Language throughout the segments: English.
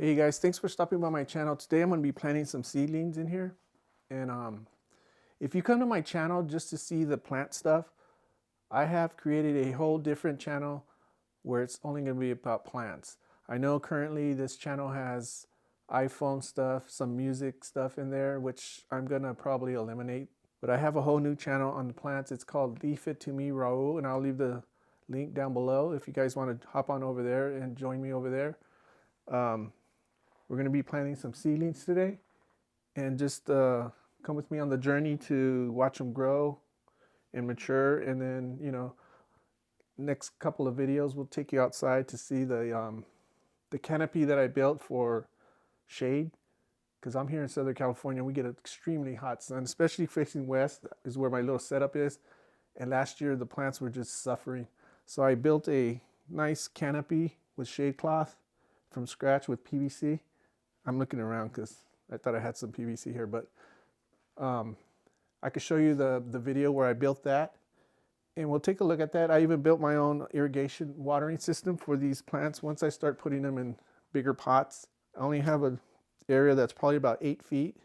Hey guys, thanks for stopping by my channel. Today I'm going to be planting some seedlings in here. And if you come to my channel just to see the plant stuff, I have created a whole different channel where it's only going to be about plants. I know currently this channel has iPhone stuff, some music stuff in there, which I'm going to probably eliminate. But I have a whole new channel on the plants. It's called Leave It To Me Raul, and I'll leave the link down below if you guys want to hop on over there and join me over there. We're going to be planting some seedlings today, and just come with me on the journey to watch them grow and mature. And then, next couple of videos we'll take you outside to see the canopy that I built for shade, because I'm here in Southern California. We get extremely hot sun, especially facing west is where my little setup is. And last year the plants were just suffering. So I built a nice canopy with shade cloth from scratch with PVC. I'm looking around because I thought I had some PVC here, but I could show you the video where I built that, and we'll take a look at that. I even built my own irrigation watering system for these plants once I start putting them in bigger pots. I only have an area that's probably about 8 feet,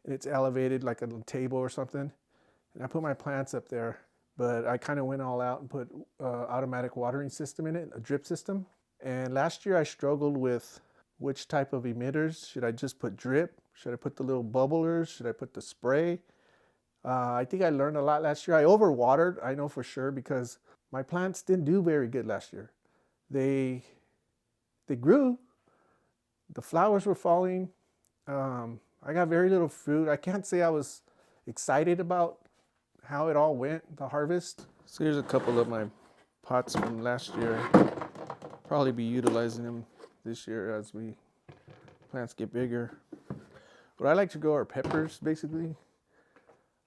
and it's elevated like a table or something, and I put my plants up there. But I kind of went all out and put automatic watering system in it, a drip system. And last year I struggled with which type of emitters. Should I just put drip? Should I put the little bubblers? Should I put the spray? I think I learned a lot last year. I overwatered, I know for sure, because my plants didn't do very good last year. They grew. The flowers were falling. I got very little fruit. I can't say I was excited about how it all went, the harvest. So here's a couple of my pots from last year. Probably be utilizing them this year as plants get bigger. What I like to grow are peppers, basically.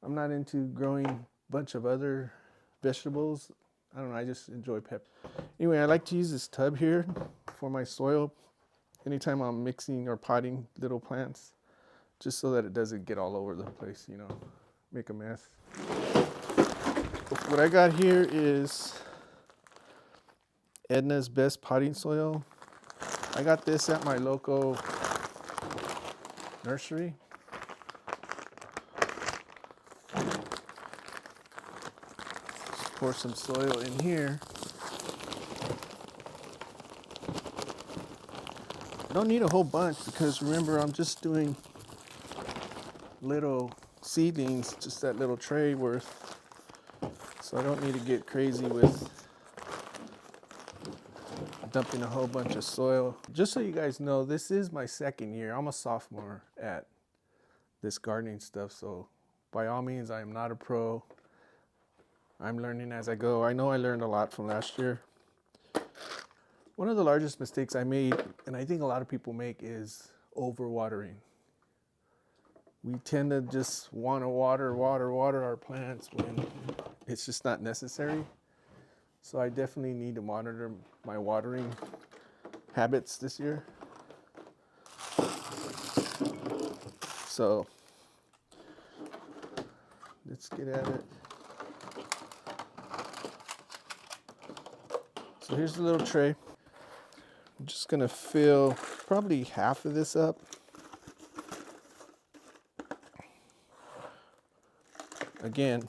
I'm not into growing a bunch of other vegetables. I don't know, I just enjoy peppers. Anyway, I like to use this tub here for my soil anytime I'm mixing or potting little plants, just so that it doesn't get all over the place, make a mess. What I got here is Edna's Best Potting Soil. I got this at my local nursery. Just pour some soil in here. I don't need a whole bunch because remember, I'm just doing little seedlings, just that little tray worth. So I don't need to get crazy with dumping a whole bunch of soil. Just so you guys know, this is my second year. I'm a sophomore at this gardening stuff, so by all means, I am not a pro. I'm learning as I go. I know I learned a lot from last year. One of the largest mistakes I made, and I think a lot of people make, is overwatering. We tend to just want to water our plants when it's just not necessary. So I definitely need to monitor my watering habits this year. So let's get at it. So here's the little tray. I'm just gonna fill probably half of this up. Again,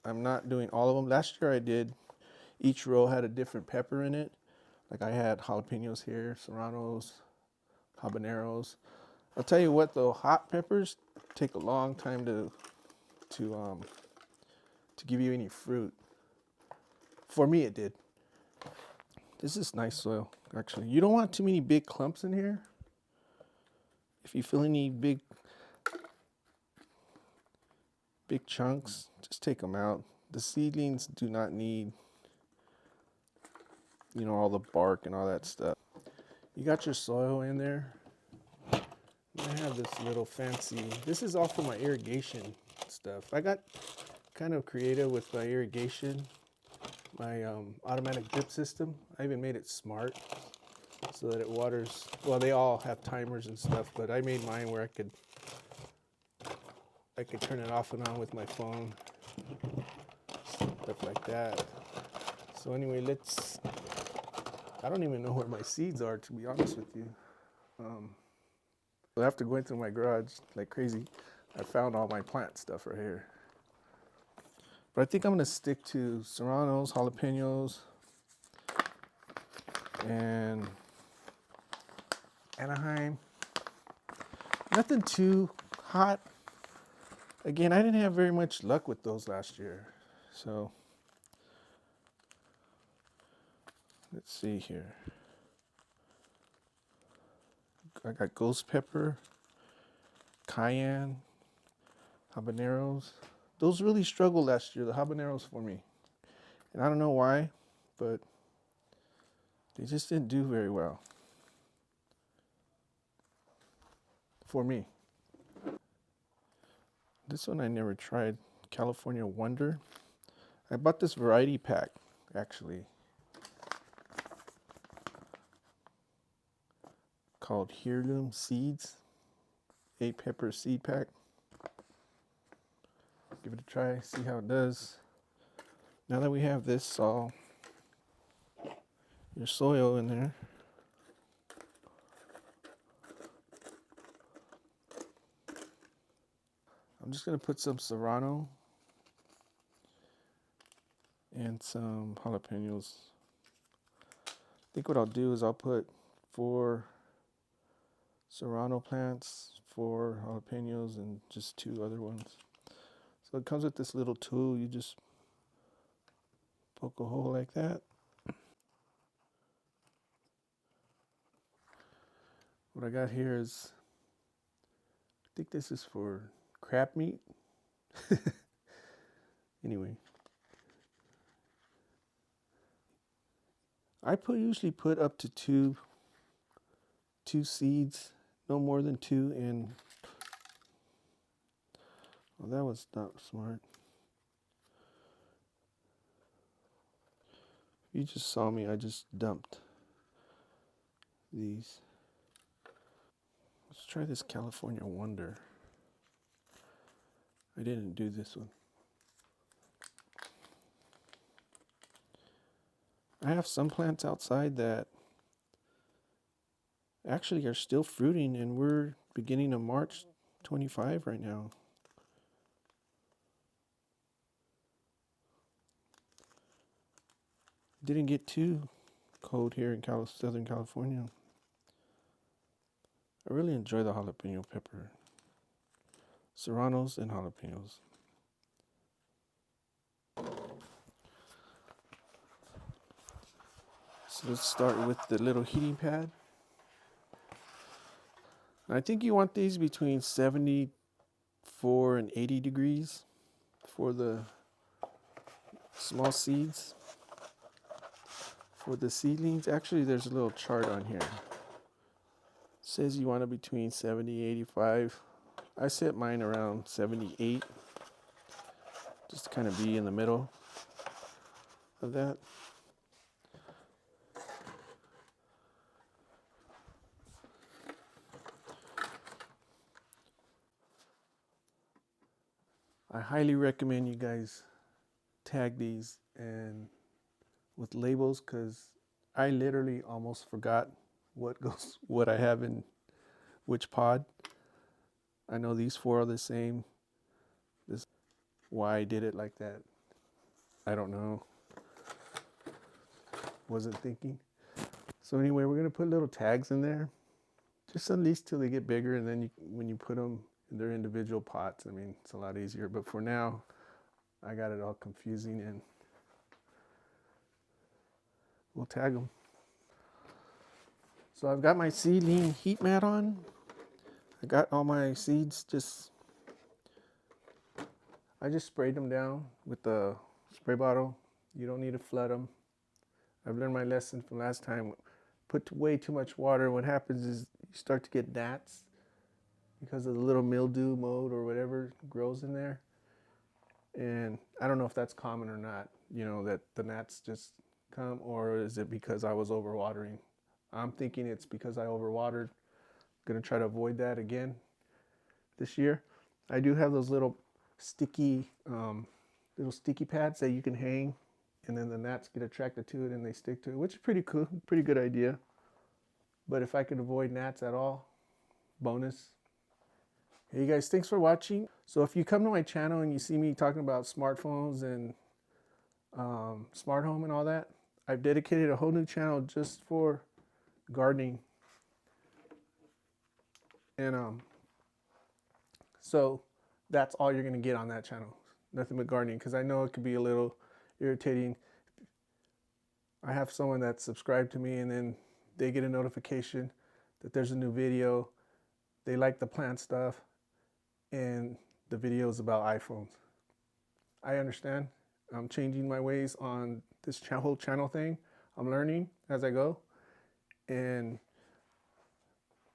I'm not doing all of them. Last year I did. Each row had a different pepper in it. Like I had jalapenos here, serranos, habaneros. I'll tell you what though, hot peppers take a long time to give you any fruit. For me it did. This is nice soil, actually. You don't want too many big clumps in here. If you feel any big chunks, just take them out. The seedlings do not need all the bark and all that stuff. You got your soil in there. I have this little fancy, this is all for my irrigation stuff. I got kind of creative with my irrigation, my automatic drip system. I even made it smart so that it waters. Well, they all have timers and stuff, but I made mine where I could turn it off and on with my phone, stuff like that. So anyway, I don't even know where my seeds are, to be honest with you. So after going through my garage like crazy, I found all my plant stuff right here. But I think I'm gonna stick to serranos, jalapenos, and Anaheim. Nothing too hot. Again, I didn't have very much luck with those last year. So let's see here. I got ghost pepper, cayenne, habaneros. Those really struggled last year, the habaneros for me. And I don't know why, but they just didn't do very well for me. This one I never tried, California Wonder. I bought this variety pack, actually, called Heirloom Seeds, 8-pepper seed pack. Give it a try, see how it does. Now that we have this all, your soil in there, I'm just gonna put some serrano and some jalapenos. I think what I'll do is I'll put 4 serrano plants, 4 jalapenos, and just 2 other ones. So it comes with this little tool. You just poke a hole like that. What I got here is, I think this is for crab meat. Anyway, I usually put up to two seeds, no more than 2 in. Well, that was not smart. You just saw me, I just dumped these. Let's try this California Wonder. I didn't do this one. I have some plants outside that actually are still fruiting, and we're beginning of March 25 right now. Didn't get too cold here in Southern California. I really enjoy the jalapeno pepper. Serranos and jalapenos. So let's start with the little heating pad. I think you want these between 74 and 80 degrees for the small seeds. For the seedlings, actually there's a little chart on here. It says you want it between 70 and 85. I set mine around 78, just to kind of be in the middle of that. I highly recommend you guys tag these and with labels, because I literally almost forgot what I have in which pod. I know these 4 are the same. Why I did it like that, I don't know. Wasn't thinking. So anyway, we're gonna put little tags in there, just at least till they get bigger, and then when you put them in their individual pots, I mean, it's a lot easier. But for now, I got it all confusing, and we'll tag them. So I've got my seedling heat mat on. I got all my seeds I just sprayed them down with the spray bottle. You don't need to flood them. I've learned my lesson from last time. Put way too much water. What happens is you start to get gnats because of the little mildew mold or whatever grows in there. And I don't know if that's common or not, that the gnats just come, or is it because I was overwatering? I'm thinking it's because I overwatered. I'm gonna try to avoid that again this year. I do have those little sticky pads that you can hang, and then the gnats get attracted to it and they stick to it, which is pretty cool, pretty good idea. But if I could avoid gnats at all, bonus. Hey guys, thanks for watching. So if you come to my channel and you see me talking about smartphones and smart home and all that, I've dedicated a whole new channel just for gardening. And so that's all you're gonna get on that channel. Nothing but gardening, because I know it could be a little irritating. I have someone that's subscribed to me and then they get a notification that there's a new video. They like the plant stuff and the videos about iPhones. I understand. I'm changing my ways on this whole channel thing. I'm learning as I go. And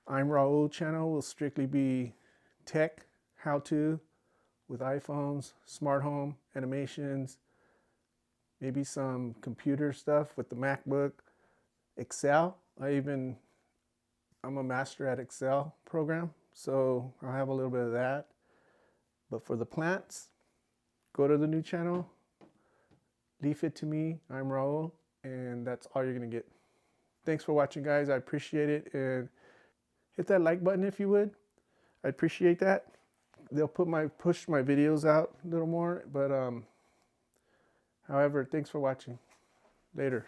I'm Raul channel will strictly be tech, how-to, with iPhones, smart home, animations, maybe some computer stuff with the MacBook, Excel. I'm a master at Excel program, so I'll have a little bit of that. But for the plants, go to the new channel, leave it to me. I'm Raul, and that's all you're gonna get. Thanks for watching, guys. I appreciate it, and hit that like button if you would. I appreciate that. They'll push my videos out a little more, but however, thanks for watching. Later.